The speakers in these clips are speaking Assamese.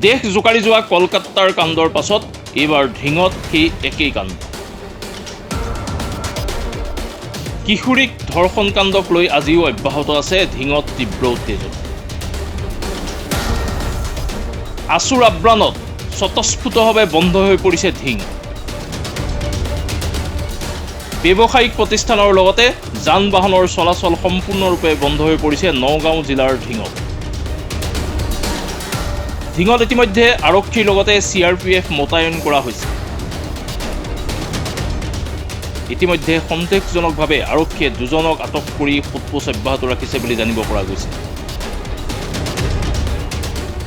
দেশ জোকাৰি যোৱা কলকাতাৰ কাণ্ডৰ পাছত এইবাৰ ধিঙত সেই একেই কাণ্ড। কিশোৰীক ধৰ্ষণ কাণ্ডক লৈ আজিও অব্যাহত আছে ধিঙত তীব্ৰ উত্তেজনা। আছুৰ আব্ৰানত স্বতঃস্ফূৰ্তভাৱে বন্ধ হৈ পৰিছে ধিং। ব্যৱসায়িক প্ৰতিষ্ঠানৰ লগতে যান বাহনৰ চলাচল সম্পূৰ্ণৰূপে বন্ধ হৈ পৰিছে নগাঁও জিলাৰ ধিঙত। ধিঙত ইতিমধ্যে আৰক্ষীৰ লগতে CRPF মোতায়েন কৰা হৈছে। ইতিমধ্যে সন্দেহজনকভাৱে আৰক্ষীয়ে দুজনক আটক কৰি সোধপোছ অব্যাহত ৰাখিছে বুলি জানিব পৰা গৈছে।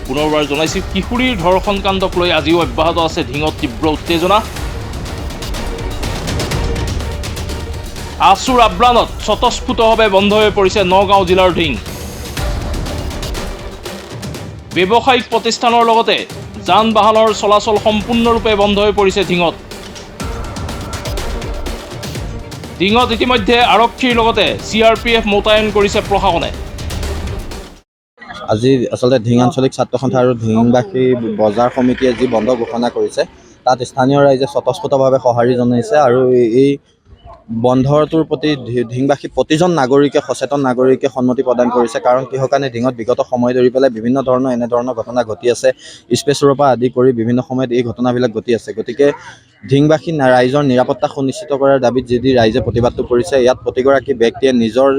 পুনৰবাৰ জনাইছো, কিশোৰীৰ ধৰ্ষণ কাণ্ডক লৈ আজিও অব্যাহত আছে ধিঙত তীব্ৰ উত্তেজনা। আছুৰ আব্ৰানত স্বতঃস্ফূৰ্তভাৱে বন্ধ হৈ পৰিছে নগাঁও জিলাৰ ধিং। ব্যৱসায়িক প্ৰতিষ্ঠানৰ লগতে যান বাহনৰ চলাচল সম্পূৰ্ণৰূপে বন্ধ হৈ পৰিছে ধিঙত। ধিঙত ইতিমধ্যে আৰক্ষীৰ লগতে CRPF মোতায়েন কৰিছে প্ৰশাসনে। আজি আচলতে ধিং আঞ্চলিক ছাত্ৰ সন্থা আৰু ধিংবাসী বজাৰ সমিতিয়ে যি বন্ধ ঘোষণা কৰিছে তাত স্থানীয় ৰাইজে স্বতঃস্ফূৰ্তভাৱে সঁহাৰি জনাইছে আৰু এই বন্ধটোৰ প্ৰতি ধিংবাসী প্ৰতিজন নাগৰিকে সচেতন নাগৰিকে সন্মতি প্ৰদান কৰিছে। কাৰণ কিহৰ কাৰণে ধিঙত বিগত সময় ধৰি পেলাই বিভিন্ন ধৰণৰ এনেধৰণৰ ঘটনা ঘটি আছে। স্পেচৰ পৰা আদি কৰি বিভিন্ন সময়ত এই ঘটনাবিলাক ঘটি আছে। গতিকে ধিংবাসী ৰাইজৰ নিৰাপত্তা সুনিশ্চিত কৰাৰ দাবীত যি ৰাইজে প্ৰতিবাদটো কৰিছে, ইয়াত প্ৰতিগৰাকী ব্যক্তিয়ে নিজৰ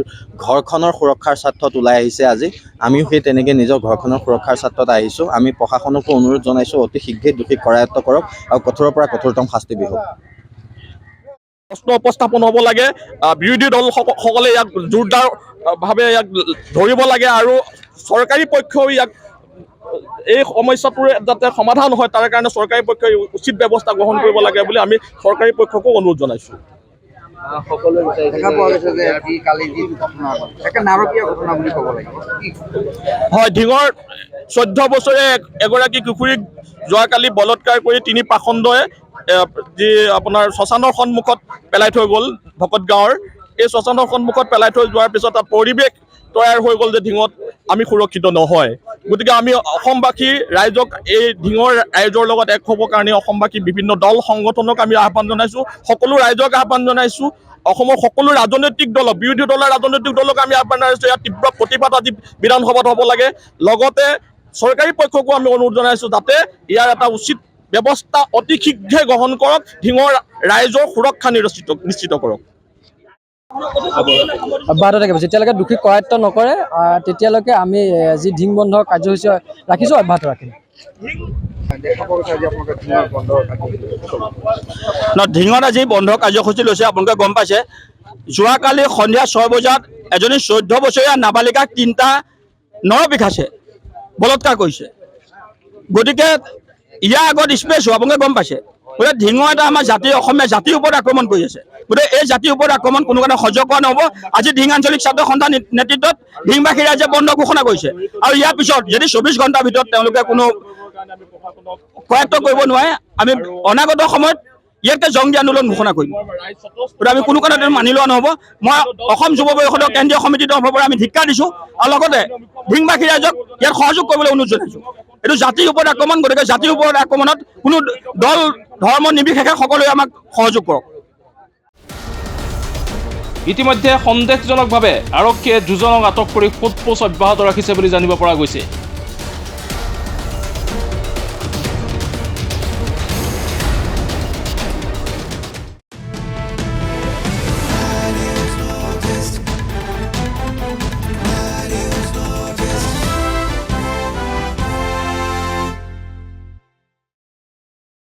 ঘৰখনৰ সুৰক্ষাৰ স্বাৰ্থত ওলাই আহিছে। আজি আমিও সেই তেনেকৈ নিজৰ ঘৰখনৰ সুৰক্ষাৰ স্বাৰ্থত আহিছোঁ। আমি প্ৰশাসনকো অনুৰোধ জনাইছোঁ অতি শীঘ্ৰেই দোষীক কৰায়ত্ব কৰক আৰু কঠোৰৰ পৰা কঠোৰতম শাস্তি বিহক। প্ৰশ্ন উপস্থাপন হ'ব লাগে, বিৰোধী দলসকলে ইয়াক জোৰদাৰভাৱে ইয়াক ধৰিব লাগে আৰু চৰকাৰী পক্ষই ইয়াক এই সমস্যাটোৰ যাতে সমাধান হয় তাৰ কাৰণে চৰকাৰী পক্ষই উচিত ব্যৱস্থা গ্ৰহণ কৰিব লাগে বুলি আমি চৰকাৰী পক্ষকো অনুৰোধ জনাইছোঁ। হয়, ধিঙৰ 14 বছৰীয়া এগৰাকী কিশোৰীক যোৱাকালি বলৎকাৰ কৰি তিনি পাখণ্ডই যি আপোনাৰ শ্মশানৰ সন্মুখত পেলাই থৈ গ'ল ভকত গাঁৱৰ। এই শ্মশানৰ সন্মুখত পেলাই থৈ যোৱাৰ পিছত এটা পৰিৱেশ তৈয়াৰ হৈ গ'ল যে ধিঙত আমি সুৰক্ষিত নহয়। গতিকে আমি অসমবাসী ৰাইজক এই ধিঙৰ ৰাইজৰ লগত এক হ'বৰ কাৰণে অসমবাসী বিভিন্ন দল সংগঠনক আমি আহ্বান জনাইছোঁ, সকলো ৰাইজক আহ্বান জনাইছোঁ। অসমৰ সকলো ৰাজনৈতিক দলক, বিৰোধী দলৰ ৰাজনৈতিক দলক আমি আহ্বান জনাইছোঁ, ইয়াত তীব্ৰ প্ৰতিবাদ আজি বিধানসভাত হ'ব লাগে। লগতে চৰকাৰী পক্ষকো আমি অনুৰোধ জনাইছোঁ যাতে ইয়াৰ এটা উচিত ব্যৱস্থা অতি শীঘ্ৰে গ্ৰহণ কৰক, ধিঙৰ ৰাইজৰ সুৰক্ষা নিশ্চিত কৰক। অব্যাহত থাকিব যেতিয়ালৈকে দোষীক কৰায়ত্ব নকৰে, তেতিয়ালৈকে আমি যি ধিং বন্ধ কাৰ্যসূচী ৰাখিছোঁ অব্যাহত ৰাখিম। ধিঙত আজি বন্ধ কাৰ্যসূচী লৈছে আপোনালোকে গম পাইছে। যোৱাকালি সন্ধিয়া 6 বজাত এজনী 14 বছৰীয়া নাবালিকাক 3টা নৰপিশাচে বলৎকাৰ কৰিছে। গতিকে ইয়াৰ আগত স্পেচো আপোনালোকে গম পাইছে। গতিকে ধিঙৰ এটা আমাৰ অসমীয়া জাতিৰ ওপৰত আক্ৰমণ কৰি আছে। গতিকে এই জাতিৰ ওপৰত আক্ৰমণ কোনো কাৰণে সহ্য কৰা নহ'ব। আজি ধিং আঞ্চলিক ছাত্ৰ সন্থাৰ নেতৃত্বত ধিংবাসী ৰাইজে বন্ধ ঘোষণা কৰিছে আৰু ইয়াৰ পিছত যদি 24 ঘণ্টাৰ ভিতৰত তেওঁলোকে কোনো কৰায়ত্ব কৰিব নোৱাৰে, আমি অনাগত সময়ত ইয়াতকৈ জংগী আন্দোলন ঘোষণা কৰিম। গতিকে আমি কোনো কাৰণতে মানি লোৱা নহ'ব। মই অসম যুৱ পৰিষদৰ কেন্দ্ৰীয় সমিতিৰ তৰফৰ পৰা আমি ধিক্কাৰ দিছোঁ আৰু লগতে ধিংবাসী ৰাইজক ইয়াত সহযোগ কৰিবলৈ অনুৰোধ জনাইছোঁ। এইটো জাতিৰ ওপৰত আক্ৰমণ, গতিকে জাতিৰ ওপৰত আক্ৰমণত কোনো দল ধৰ্ম নিৰ্বিশেষে সকলোৱে আমাক সহযোগ কৰক। ইতিমধ্যে সন্দেহজনকভাৱে আৰক্ষীয়ে দুজনক আটক কৰি সোধপোছ অব্যাহত ৰাখিছে বুলি জানিব পৰা গৈছে।